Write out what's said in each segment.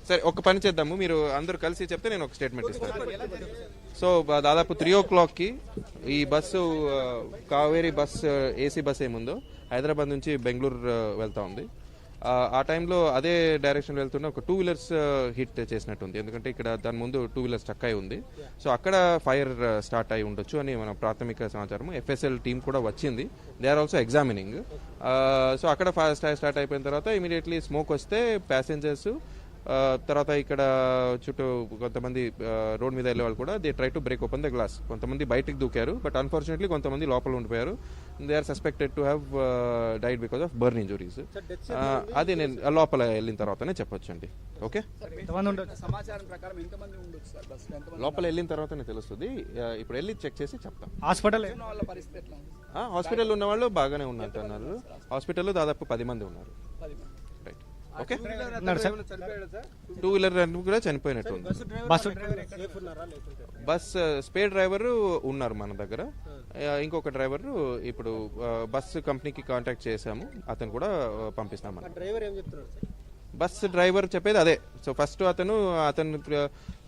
సరే ఒక పని చేద్దాము, మీరు అందరూ కలిసి చెప్తే నేను ఒక స్టేట్మెంట్ ఇస్తాను. సో దాదాపు 3 o'clockకి ఈ bus Kaveri bus AC bus ఏముందో హైదరాబాద్ నుంచి బెంగళూరు వెళ్తా ఉంది. ఆ టైంలో అదే డైరెక్షన్ వెళ్తున్న ఒక 2 wheelers హిట్ చేసినట్టుంది, ఎందుకంటే ఇక్కడ దాని ముందు 2 wheelers స్టక్ అయి ఉంది. సో అక్కడ ఫైర్ స్టార్ట్ అయి ఉండొచ్చు అని మన ప్రాథమిక సమాచారం. FSL టీం కూడా వచ్చింది, they are also examining. So అక్కడ స్టార్ట్ అయిపోయిన తర్వాత ఇమీడియట్లీ స్మోక్ వస్తే ప్యాసింజర్స్ తర్వాత ఇక్కడ చుట్టూ కొంతమంది రోడ్ మీద వెళ్ళే వాళ్ళు కూడా they try to break open the glass. కొంతమంది బయటికి దూకారు, బట్ అన్ఫార్చునేట్లీ కొంతమంది లోపల ఉండిపోయారు. They are suspected to have died because of burn injuries. అది నేను లోపల వెళ్ళిన తర్వాతనే చెప్పొచ్చు అండి. ఓకే, లోపల వెళ్ళిన తర్వాతనే తెలుస్తుంది. ఇప్పుడు వెళ్ళి చెక్ చేసి చెప్తాం. హాస్పిటల్ ఉన్న వాళ్ళు బాగానే ఉన్నట్టు అన్నారు. హాస్పిటల్లో దాదాపు 10 మంది ఉన్నారు. ఓకే, 2 wheeler కూడా చనిపోయినట్టు ఉంది. బస్ స్పేర్ డ్రైవర్ ఉన్నారు మన దగ్గర. ఇంకొక డ్రైవర్ ఇప్పుడు బస్సు కంపెనీకి కాంటాక్ట్ చేశాము, అతను కూడా పంపిస్తాం. బస్ డ్రైవర్ చెప్పేది అదే. సో ఫస్ట్ అతను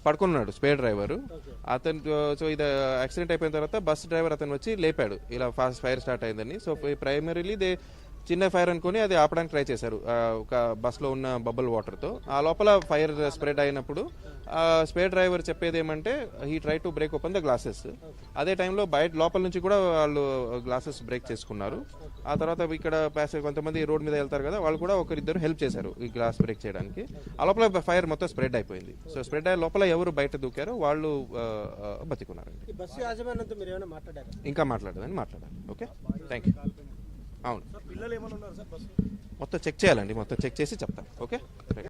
పడుకున్నాడు స్పేర్ డ్రైవర్. అతను సో ఇది యాక్సిడెంట్ అయిపోయిన తర్వాత బస్ డ్రైవర్ అతను వచ్చి లేపాడు, ఇలా ఫాస్ట్ ఫైర్ స్టార్ట్ అయిందని. సో ప్రైమరీలీ చిన్న ఫైర్ అనుకుని అది ఆపడానికి ట్రై చేశారు ఒక బస్లో ఉన్న బబుల్ వాటర్తో. ఆ లోపల ఫైర్ స్ప్రెడ్ అయినప్పుడు స్పేర్ డ్రైవర్ చెప్పేది ఏమంటే he try to break open the glasses. అదే టైంలో బయట లోపల నుంచి కూడా వాళ్ళు గ్లాసెస్ బ్రేక్ చేసుకున్నారు. ఆ తర్వాత ఇక్కడ కొంతమంది రోడ్ మీద వెళ్తారు కదా, వాళ్ళు కూడా ఒకరిద్దరు హెల్ప్ చేశారు ఈ గ్లాస్ బ్రేక్ చేయడానికి. ఆ లోపల ఫైర్ మొత్తం స్ప్రెడ్ అయిపోయింది. సో స్ప్రెడ్ అయ్యే లోపల ఎవరు బయట దూకారో వాళ్ళు బతికున్నారండి. ఇంకా మాట్లాడారు. Okay, thank you. అవును, మొత్తం చెక్ చేయాలండి, మొత్తం చెక్ చేసి చెప్తాను. ఓకే.